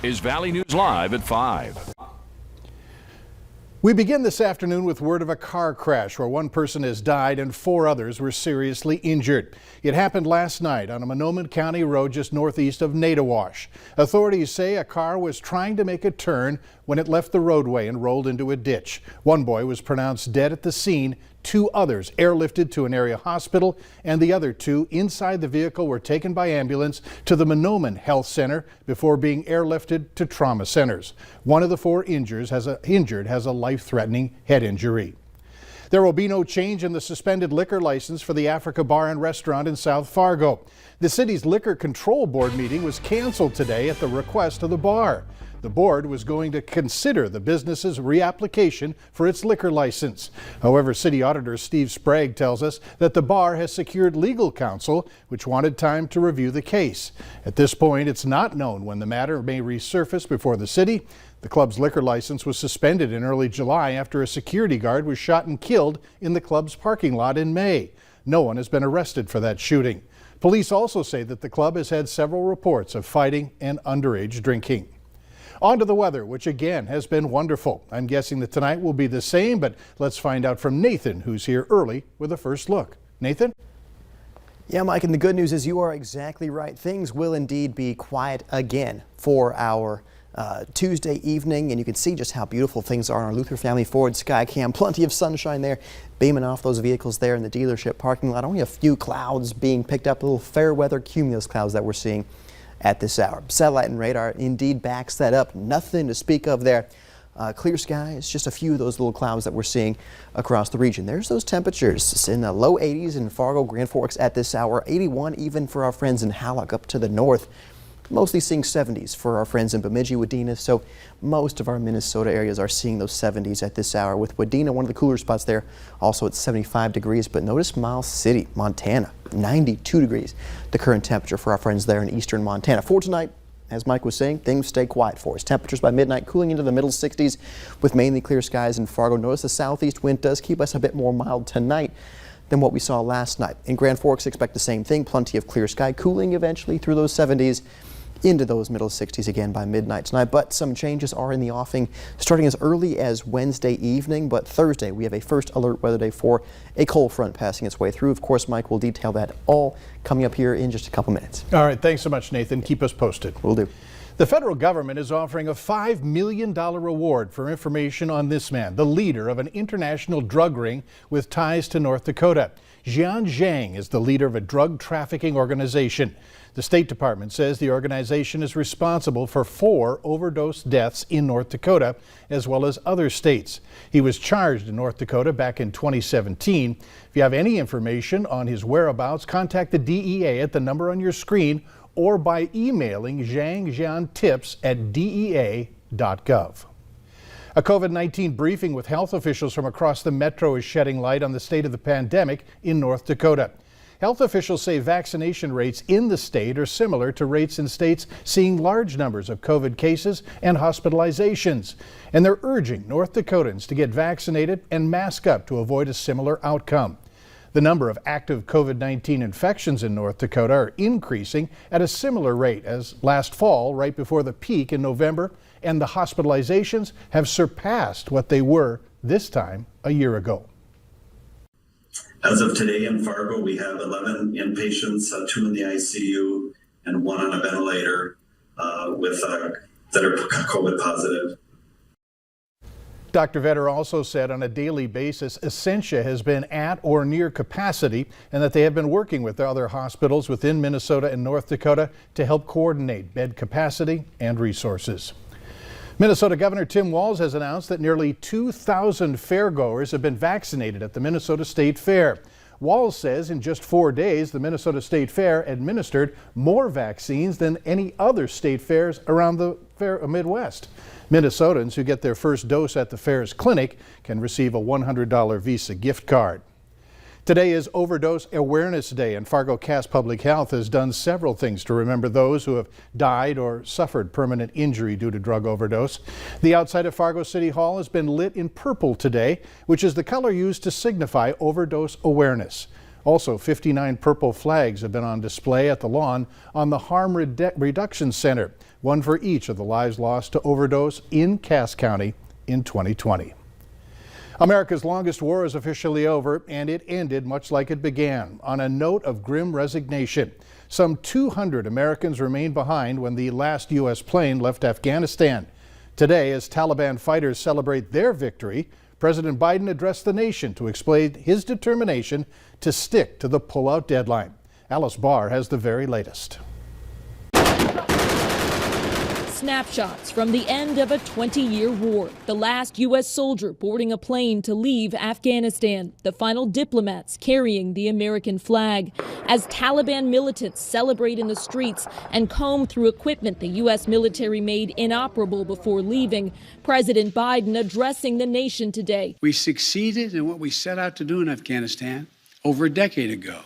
is Valley News Live at 5. We begin this afternoon with word of a car crash where one person has died and 4 others were seriously injured. It happened last night on a Monoman County road just northeast of Nadawash. Authorities say a car was trying to make a turn when it left the roadway and rolled into a ditch. One boy was pronounced dead at the scene. 2 others airlifted to an area hospital, and the other 2 inside the vehicle were taken by ambulance to the Monoman Health Center before being airlifted to trauma centers. One of the 4 injured has a life-threatening head injury. There will be no change in the suspended liquor license for the Africa Bar and Restaurant in South Fargo. The city's Liquor Control Board meeting was canceled today at the request of the bar. The board was going to consider the business's reapplication for its liquor license. However, City Auditor Steve Sprague tells us that the bar has secured legal counsel, which wanted time to review the case. At this point, it's not known when the matter may resurface before the city. The club's liquor license was suspended in early July after a security guard was shot and killed in the club's parking lot in May. No one has been arrested for that shooting. Police also say that the club has had several reports of fighting and underage drinking. On to the weather, which again has been wonderful. I'm guessing that tonight will be the same, but let's find out from Nathan, who's here early with a first look. Nathan? Yeah, Mike, and the good news is you are exactly right. Things will indeed be quiet again for our Tuesday evening, and you can see just how beautiful things are on our Luther Family Ford Skycam. Plenty of sunshine there, beaming off those vehicles there in the dealership parking lot. Only a few clouds being picked up, little fair weather cumulus clouds that we're seeing at this hour. Satellite and radar indeed backs that up. Nothing to speak of there. Clear skies, just a few of those little clouds that we're seeing across the region. There's those temperatures. It's in the low 80s in Fargo, Grand Forks at this hour. 81 even for our friends in Hallock up to the north. Mostly seeing 70s for our friends in Bemidji, Wadena, so most of our Minnesota areas are seeing those 70s at this hour, with Wadena, one of the cooler spots there, also at 75 degrees. But notice Miles City, Montana, 92 degrees, the current temperature for our friends there in eastern Montana. For tonight, as Mike was saying, things stay quiet for us. Temperatures by midnight cooling into the middle 60s with mainly clear skies in Fargo. Notice the southeast wind does keep us a bit more mild tonight than what we saw last night. In Grand Forks, expect the same thing, plenty of clear sky, cooling eventually through those 70s. Into those middle 60s again by midnight tonight, but some changes are in the offing starting as early as Wednesday evening. But Thursday we have a first alert weather day for a cold front passing its way through. Of course, Mike will detail that all coming up here in just a couple minutes. All right, thanks so much, Nathan. Keep us posted. Will do. The federal government is offering a $5 million reward for information on this man, the leader of an international drug ring with ties to North Dakota. Jian Zhang is the leader of a drug trafficking organization. The State Department says the organization is responsible for 4 overdose deaths in North Dakota, as well as other states. He was charged in North Dakota back in 2017. If you have any information on his whereabouts, contact the DEA at the number on your screen or by emailing zhangjiantips@dea.gov. A COVID-19 briefing with health officials from across the metro is shedding light on the state of the pandemic in North Dakota. Health officials say vaccination rates in the state are similar to rates in states seeing large numbers of COVID cases and hospitalizations. And they're urging North Dakotans to get vaccinated and mask up to avoid a similar outcome. The number of active COVID-19 infections in North Dakota are increasing at a similar rate as last fall, right before the peak in November, and the hospitalizations have surpassed what they were this time a year ago. As of today in Fargo, we have 11 inpatients, 2 in the ICU and 1 on a ventilator that are COVID positive. Dr. Vetter also said on a daily basis, Essentia has been at or near capacity and that they have been working with other hospitals within Minnesota and North Dakota to help coordinate bed capacity and resources. Minnesota Governor Tim Walz has announced that nearly 2,000 fairgoers have been vaccinated at the Minnesota State Fair. Walz says in just 4 days, the Minnesota State Fair administered more vaccines than any other state fairs around the Midwest. Minnesotans who get their first dose at the fair's clinic can receive a $100 Visa gift card. Today is Overdose Awareness Day, and Fargo Cass Public Health has done several things to remember those who have died or suffered permanent injury due to drug overdose. The outside of Fargo City Hall has been lit in purple today, which is the color used to signify overdose awareness. Also, 59 purple flags have been on display at the lawn on the Harm Reduction Center, one for each of the lives lost to overdose in Cass County in 2020. America's longest war is officially over, and it ended much like it began, on a note of grim resignation. Some 200 Americans remained behind when the last U.S. plane left Afghanistan. Today, as Taliban fighters celebrate their victory, President Biden addressed the nation to explain his determination to stick to the pullout deadline. Alice Barr has the very latest. Snapshots from the end of a 20-year war. The last U.S. soldier boarding a plane to leave Afghanistan. The final diplomats carrying the American flag. As Taliban militants celebrate in the streets and comb through equipment the U.S. military made inoperable before leaving, President Biden addressing the nation today. We succeeded in what we set out to do in Afghanistan over a decade ago.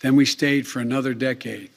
Then we stayed for another decade.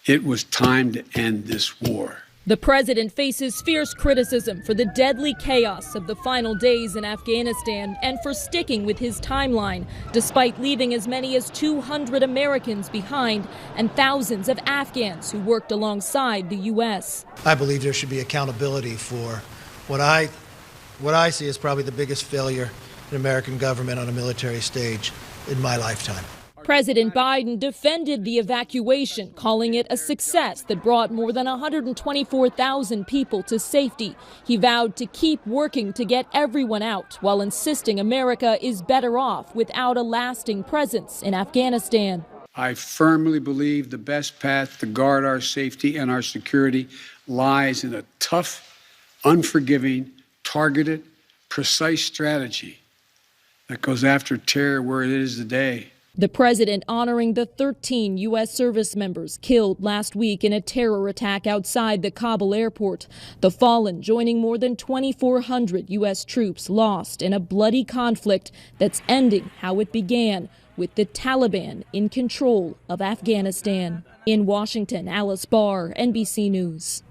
It was time to end this war. The president faces fierce criticism for the deadly chaos of the final days in Afghanistan and for sticking with his timeline, despite leaving as many as 200 Americans behind and thousands of Afghans who worked alongside the U.S. I believe there should be accountability for what I see as probably the biggest failure in American government on a military stage in my lifetime. President Biden defended the evacuation, calling it a success that brought more than 124,000 people to safety. He vowed to keep working to get everyone out while insisting America is better off without a lasting presence in Afghanistan. I firmly believe the best path to guard our safety and our security lies in a tough, unforgiving, targeted, precise strategy that goes after terror where it is today. The president honoring the 13 U.S. service members killed last week in a terror attack outside the Kabul airport. The fallen joining more than 2,400 U.S. troops lost in a bloody conflict that's ending how it began, with the Taliban in control of Afghanistan. In Washington, Alice Barr, NBC News.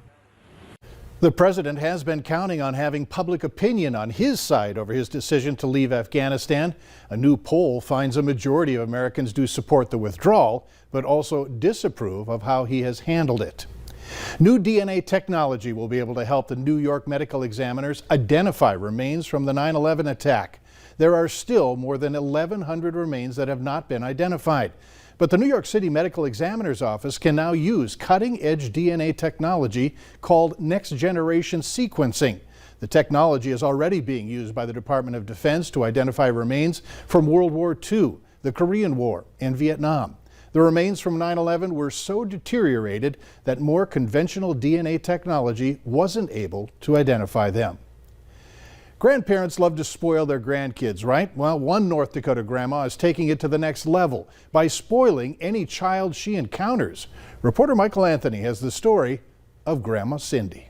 The president has been counting on having public opinion on his side over his decision to leave Afghanistan. A new poll finds a majority of Americans do support the withdrawal, but also disapprove of how he has handled it. New DNA technology will be able to help the New York medical examiners identify remains from the 9/11 attack. There are still more than 1,100 remains that have not been identified. But the New York City Medical Examiner's Office can now use cutting-edge DNA technology called next-generation sequencing. The technology is already being used by the Department of Defense to identify remains from World War II, the Korean War, and Vietnam. The remains from 9/11 were so deteriorated that more conventional DNA technology wasn't able to identify them. Grandparents love to spoil their grandkids, right? Well, one North Dakota grandma is taking it to the next level by spoiling any child she encounters. Reporter Michael Anthony has the story of Grandma Cindy.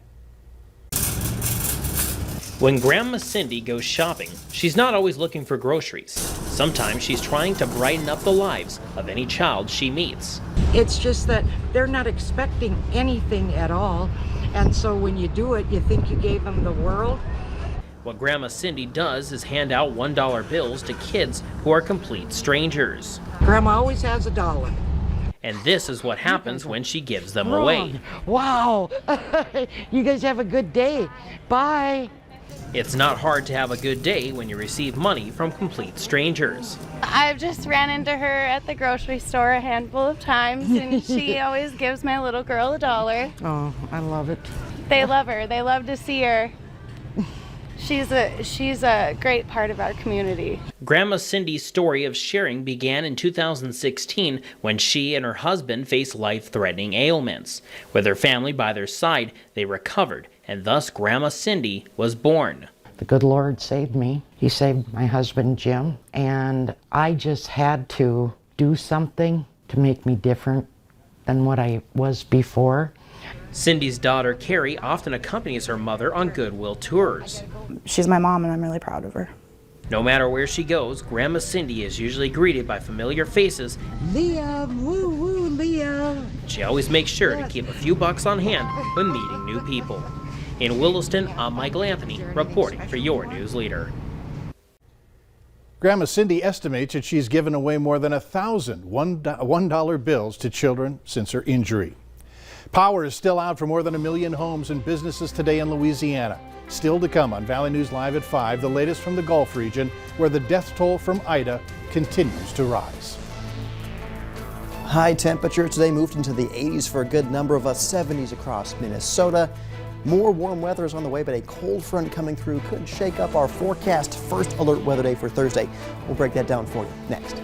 When Grandma Cindy goes shopping, she's not always looking for groceries. Sometimes she's trying to brighten up the lives of any child she meets. It's just that they're not expecting anything at all, and so when you do it, you think you gave them the world. What Grandma Cindy does is hand out $1 bills to kids who are complete strangers. Grandma always has $1. And this is what happens when she gives them away. Wow, you guys have a good day. Bye. It's not hard to have a good day when you receive money from complete strangers. I've just ran into her at the grocery store a handful of times, and she always gives my little girl $1. Oh, I love it. They love her. They love to see her. She's a great part of our community. Grandma Cindy's story of sharing began in 2016 when she and her husband faced life-threatening ailments. With her family by their side, they recovered, and thus Grandma Cindy was born. The good Lord saved me. He saved my husband, Jim, and I just had to do something to make me different than what I was before. Cindy's daughter, Carrie, often accompanies her mother on Goodwill tours. She's my mom, and I'm really proud of her. No matter where she goes, Grandma Cindy is usually greeted by familiar faces. Liam, woo woo, Liam. She always makes sure to keep a few bucks on hand when meeting new people. In Williston, I'm Michael Anthony, reporting for your news leader. Grandma Cindy estimates that she's given away more than 1,000 $1 bills to children since her injury. Power is still out for more than 1 million homes and businesses today in Louisiana. Still to come on Valley News Live at 5, the latest from the Gulf region, where the death toll from Ida continues to rise. High temperature today moved into the 80s for a good number of us, 70s across Minnesota. More warm weather is on the way, but a cold front coming through could shake up our forecast. First alert weather day for Thursday. We'll break that down for you next.